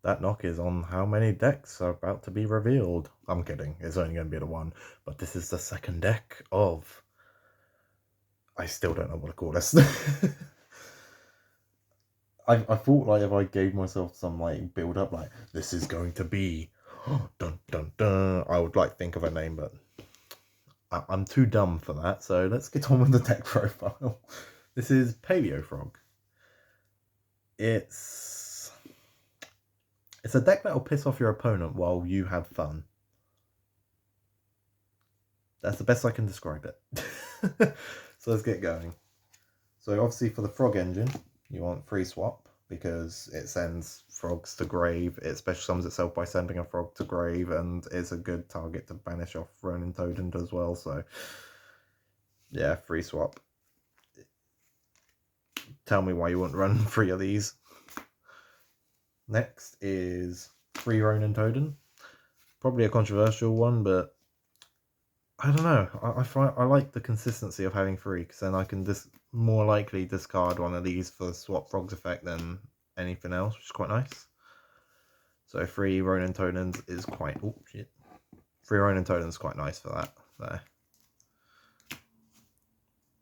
That knock is on how many decks are about to be revealed. I'm kidding, it's only going to be the one. But this is the second deck of... I still don't know what to call this. I thought, like, if I gave myself some, like, build-up, like, this is going to be... dun dun dun, I would, like, think of a name, but... I'm too dumb for that, so let's get on with the deck profile. This is Paleo Frog. It's a deck that'll piss off your opponent while you have fun. That's the best I can describe it. So let's get going. So obviously for the Frog engine, you want free swap because it sends frogs to grave. It special summons itself by sending a frog to grave, and it's a good target to banish off Ronin Totem as well. So yeah, free swap. Tell me why you wouldn't run 3 of these. Next is free Ronin Totem. Probably a controversial one, but I don't know. I like the consistency of having 3, because then I can more likely discard one of these for the swap frogs effect than anything else, which is quite nice. So 3 Ronin Totems is quite... oh, shit. 3 Ronin Totems is quite nice for that. There.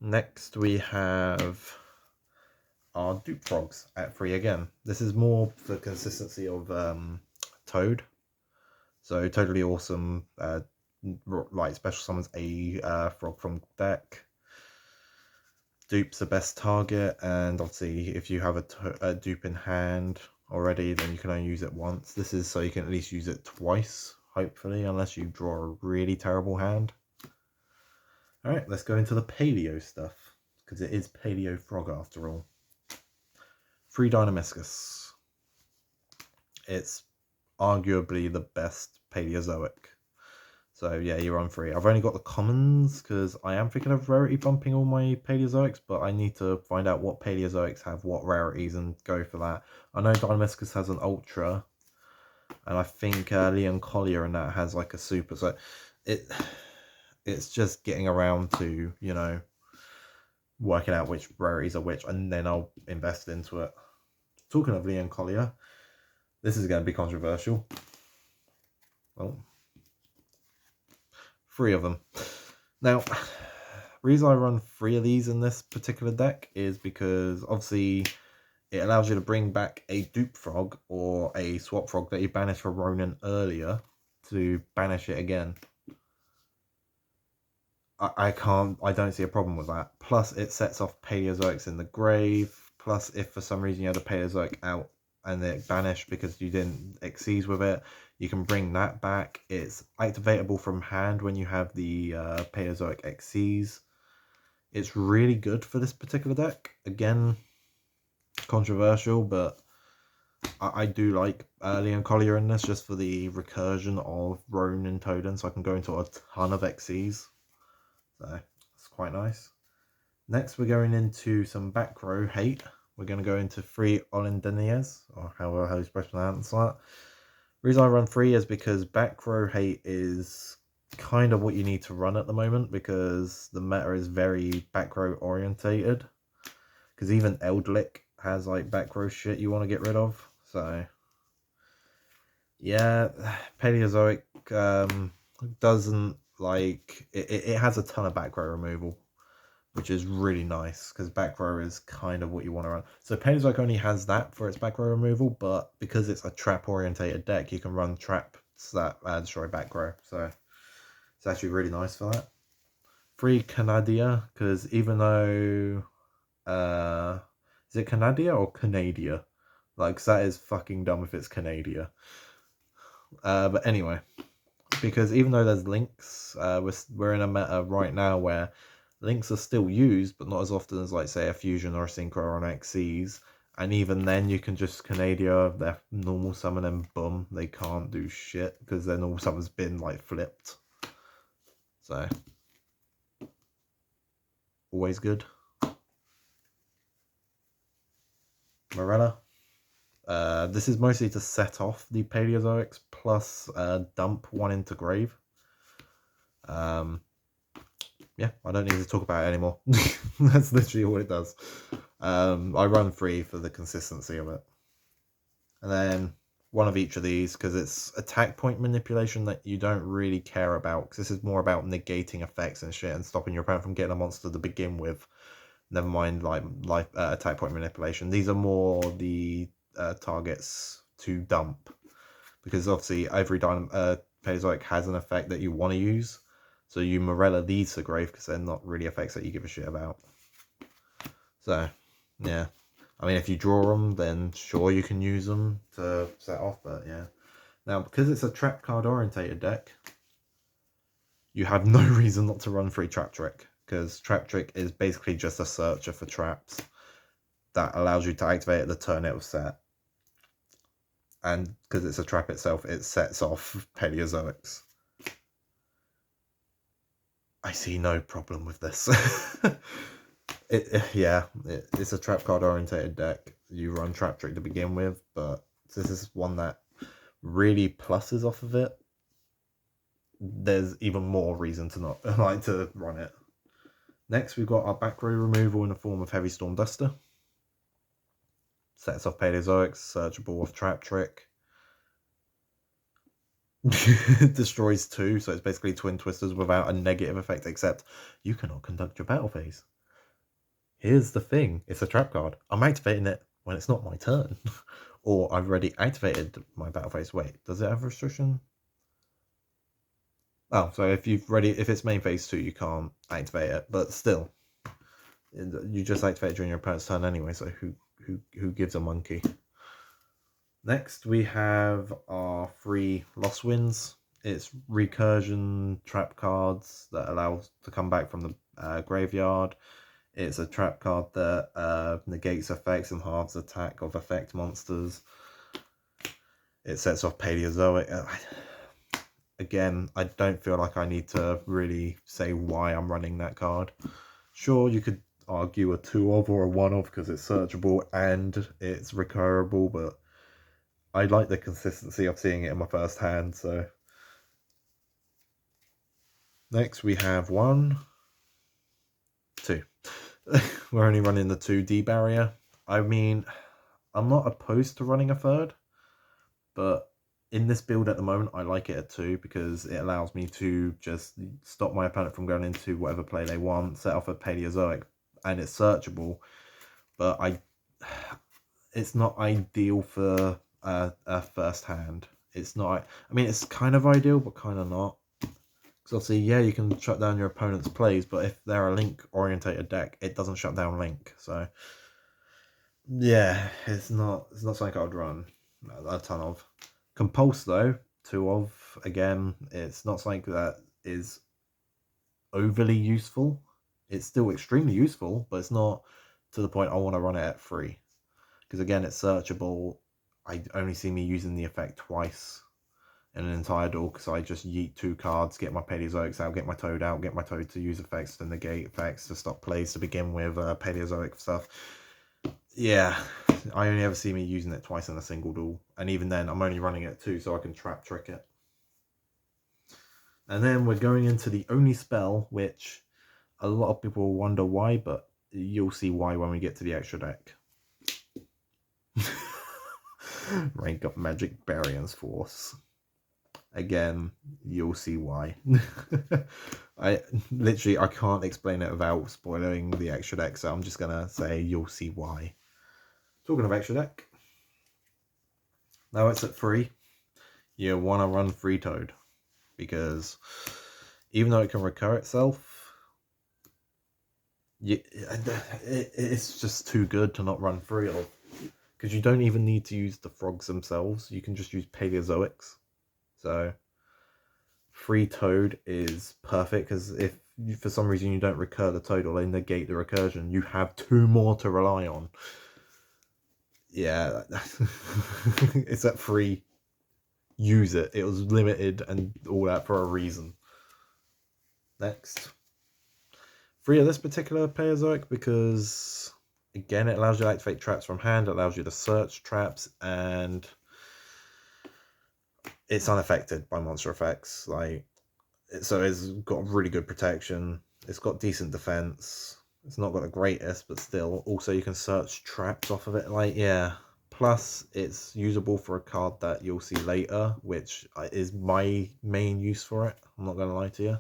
Next we have our dupe frogs at 3 again. This is more the consistency of Toad. So totally awesome. Like special summons a frog from deck. Dupe's the best target, and obviously if you have a dupe in hand already, then you can only use it once. This is so you can at least use it twice, hopefully, unless you draw a really terrible hand. Alright, let's go into the paleo stuff, because it is Paleo Frog after all. Free Dynamiscus. It's arguably the best Paleozoic. So yeah, you're on 3. I've only got the commons because I am thinking of rarity bumping all my Paleozoics, but I need to find out what Paleozoics have what rarities and go for that. I know Dynamiscus has an ultra, and I think Leon Collier and that has like a super. So it's just getting around to, you know, working out which rarities are which, and then I'll invest into it. Talking of Leon Collier, this is going to be controversial. Well, 3 of them. Now, reason I run 3 of these in this particular deck is because obviously it allows you to bring back a dupe frog or a swap frog that you banished for Ronin earlier to banish it again. I don't see a problem with that. Plus it sets off Paleozoics in the grave. Plus if for some reason you had a Paleozoic out and it banished because you didn't Xyz with it, you can bring that back. It's activatable from hand when you have the Paleozoic Xyz. It's really good for this particular deck. Again, controversial, but I do like Leon Collier in this just for the recursion of Ronin Totem, so I can go into a ton of Xyz. So it's quite nice. Next, we're going into some back row hate. We're going to go into 3 Olindenias, or however you pronounce that. The reason I run 3 is because back row hate is kind of what you need to run at the moment, because the meta is very back row orientated. Because even Eldlick has like back row shit you want to get rid of. So yeah, Paleozoic doesn't like it has a ton of back row removal, which is really nice because back row is kind of what you want to run. So Paleozoic only has that for its back row removal, but because it's a trap orientated deck, you can run traps that destroy back row. So it's actually really nice for that. 3 Canadia, because even though is it Canadia or Canadia? Like, that is fucking dumb if it's Canadia. But anyway, because even though there's links, we're in a meta right now where links are still used, but not as often as, like, say, a Fusion or a Synchro or an Xyz. And even then, you can just Canadia their normal summon and boom, they can't do shit because their normal summon's been, like, flipped. So, always good. Morella. This is mostly to set off the Paleozoics plus dump 1 into grave. Yeah, I don't need to talk about it anymore. That's literally all it does. I run 3 for the consistency of it. And then one of each of these, because it's attack point manipulation that you don't really care about, because this is more about negating effects and shit and stopping your opponent from getting a monster to begin with. Never mind like life attack point manipulation. These are more the targets to dump, because obviously every Paleozoic has an effect that you want to use, so you Morella these to grave because they're not really effects that you give a shit about. So yeah, I mean, if you draw them, then sure you can use them to set off, but yeah. Now, because it's a trap card orientated deck, you have no reason not to run free Trap Trick, because Trap Trick is basically just a searcher for traps that allows you to activate it the turn it was set. And because it's a trap itself, it sets off Paleozoics. I see no problem with this. It's a trap card orientated deck. You run Trap Trick to begin with, but this is one that really pluses off of it. There's even more reason to not like to run it. Next, we've got our back row removal in the form of Heavy Storm Duster. Sets off Paleozoics, searchable with Trap Trick. Destroys 2, so it's basically Twin Twisters without a negative effect, except you cannot conduct your battle phase. Here's the thing, it's a trap card. I'm activating it when it's not my turn. Or I've already activated my battle phase. Wait, does it have a restriction? Oh, so if it's main phase 2, you can't activate it, but still. You just activate it during your opponent's turn anyway, so who gives a monkey? Next, we have our 3 Lost Winds. It's recursion trap cards that allow to come back from the graveyard. It's a trap card that negates effects and halves attack of effect monsters. It sets off Paleozoic. Again, I don't feel like I need to really say why I'm running that card. Sure, you could argue a 2 of or a 1 of because it's searchable and it's recurable, but I like the consistency of seeing it in my first hand, so. Next we have 1, 2. We're only running the 2D barrier. I mean, I'm not opposed to running a 3rd, but in this build at the moment, I like it at 2 because it allows me to just stop my opponent from going into whatever play they want, set off a Paleozoic, and it's searchable, but it's not ideal for a first hand. It's not. I mean, it's kind of ideal, but kind of not. Because obviously, yeah, you can shut down your opponent's plays, but if they're a Link orientated deck, it doesn't shut down Link. So yeah, it's not something I would run a ton of. Compulse though, 2 of, again, it's not something that is overly useful. It's still extremely useful, but it's not to the point I want to run it at 3. Because again, it's searchable. I only see me using the effect twice in an entire duel, because I just yeet 2 cards, get my Paleozoics out, get my Toad out, get my Toad to use effects to negate effects, to stop plays to begin with, Paleozoic stuff. Yeah, I only ever see me using it twice in a single duel, and even then I'm only running it 2 so I can trap trick it. And then we're going into the only spell which a lot of people will wonder why, but you'll see why when we get to the extra deck. Rank up Magic Barion's Force. Again, you'll see why. I can't explain it without spoiling the extra deck, so I'm just gonna say you'll see why. Talking of extra deck, now it's at 3. You want to run Free Toad, because even though it can recur itself, it's just too good to not run 3 of. Because you don't even need to use the frogs themselves, you can just use Paleozoics. So Free Toad is perfect, because if for some reason you don't recur the Toad or they negate the recursion, you have 2 more to rely on. Yeah, it's at 3. Use it. It was limited and all that for a reason. Next. 3 of this particular Paleozoic, because again, it allows you to activate traps from hand, it allows you to search traps, and it's unaffected by monster effects. So it's got really good protection. It's got decent defense. It's not got the greatest, but still. Also, you can search traps off of it. Yeah, Plus, it's usable for a card that you'll see later, which is my main use for it. I'm not going to lie to you.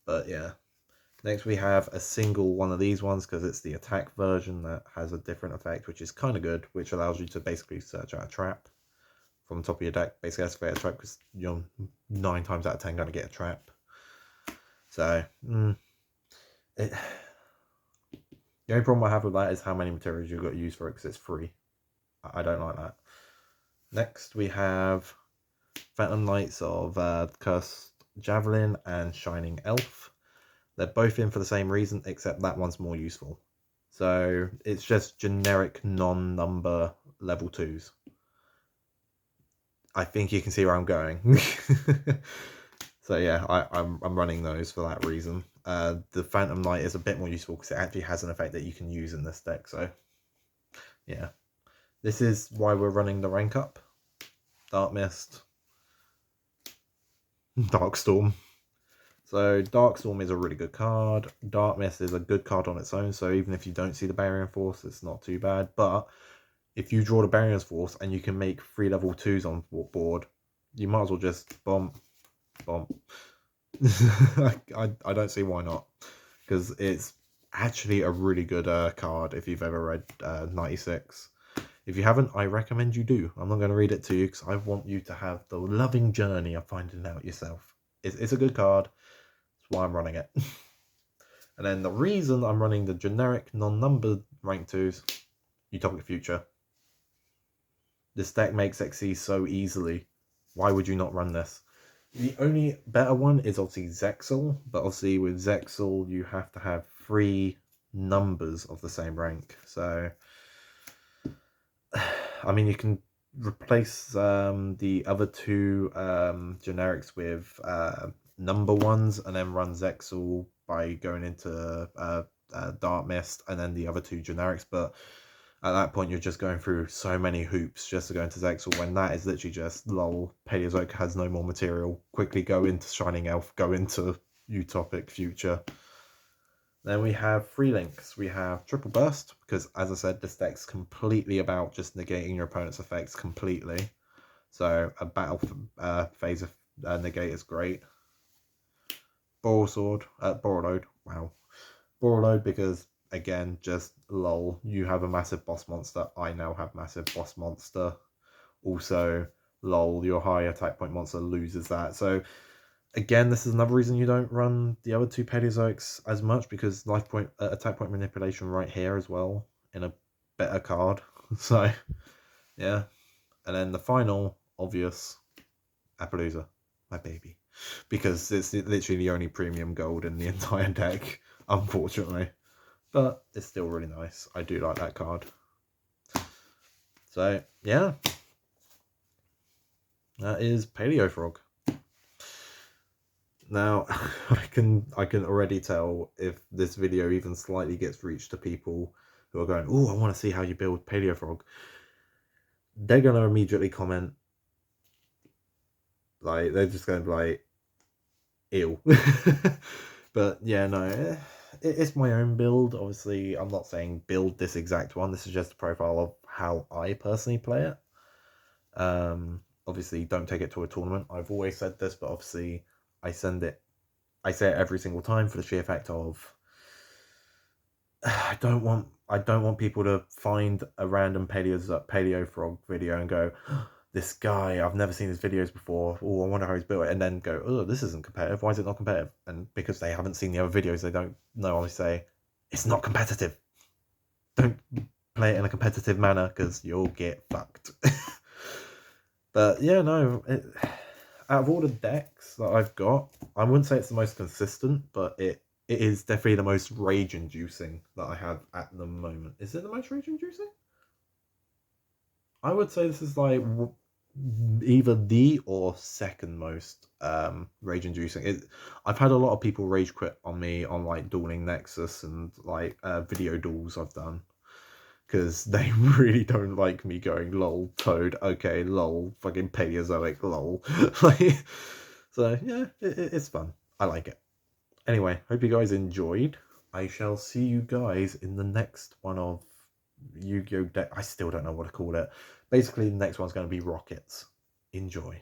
But yeah. Next we have a single one of these ones because it's the attack version that has a different effect, which is kind of good, which allows you to basically search out a trap from the top of your deck. Basically escalate a trap because you're 9 times out of 10 going to get a trap. So, the only problem I have with that is how many materials you've got to use for it because it's free. I don't like that. Next we have Phantom Knights of Cursed Javelin and Shining Elf. They're both in for the same reason, except that one's more useful. So it's just generic non-number level 2s. I think you can see where I'm going. So yeah, I'm running those for that reason. The Phantom Knight is a bit more useful because it actually has an effect that you can use in this deck. So yeah, this is why we're running the rank up. Dark Mist, Darkstorm. So Darkstorm is a really good card. Dark Mist is a good card on its own. So even if you don't see the Barrier Force, it's not too bad. But if you draw the Barrier Force and you can make 3 level 2s on board, you might as well just bomb. I don't see why not, because it's actually a really good card if you've ever read 96. If you haven't, I recommend you do. I'm not going to read it to you because I want you to have the loving journey of finding out yourself. It's a good card. That's why I'm running it. And then the reason I'm running the generic non-numbered rank 2s, Utopic Future. This deck makes XC so easily. Why would you not run this? The only better one is obviously Zexal, but obviously with Zexal you have to have 3 numbers of the same rank. So, I mean, you can replace the other 2 generics with number 1s and then run Zexal by going into Dark Mist and then the other 2 generics, but at that point you're just going through so many hoops just to go into Zexal when that is literally just lol, Paleozoic has no more material, quickly go into Shining Elf, go into Utopic Future. Then we have 3 links. We have Triple Burst, because as I said, this deck's completely about just negating your opponent's effects completely. So a battle phase of negate is great. Borrowload, wow. Borrowload because, again, just lol, you have a massive boss monster, I now have massive boss monster. Also, lol, your high attack point monster loses that. So again, this is another reason you don't run the other 2 Paleozoics as much, because life point, attack point manipulation right here as well in a better card. So yeah, and then the final obvious, Appaloosa, my baby, because it's literally the only premium gold in the entire deck, unfortunately, but it's still really nice. I do like that card. So yeah, that is Paleo Frog. Now, I can already tell if this video even slightly gets reached to people who are going, oh, I want to see how you build Paleo Frog. They're going to immediately comment, like, they're just going to be like, ew. But yeah, no, it's my own build. Obviously, I'm not saying build this exact one. This is just a profile of how I personally play it. Obviously, don't take it to a tournament. I've always said this, but obviously I say it every single time for the sheer fact of I don't want people to find a random Paleo Frog video and go, oh, this guy, I've never seen his videos before. Oh, I wonder how he's built it, and then go, oh, this isn't competitive. Why is it not competitive? And because they haven't seen the other videos, they don't know. I say it's not competitive. Don't play it in a competitive manner because you'll get fucked. But yeah, no. Out of all the decks that I've got, I wouldn't say it's the most consistent, but it is definitely the most rage-inducing that I have at the moment. Is it the most rage-inducing? I would say this is like either the or second most rage-inducing. I've had a lot of people rage quit on me on like Dueling Nexus and like video duels I've done, because they really don't like me going lol Toad, okay, lol fucking Paleozoic, lol. Like, so yeah, it's fun. I like it. Anyway, hope you guys enjoyed. I shall see you guys in the next one of Yu-Gi-Oh deck. I still don't know what to call it. Basically, the next one's going to be rockets. Enjoy.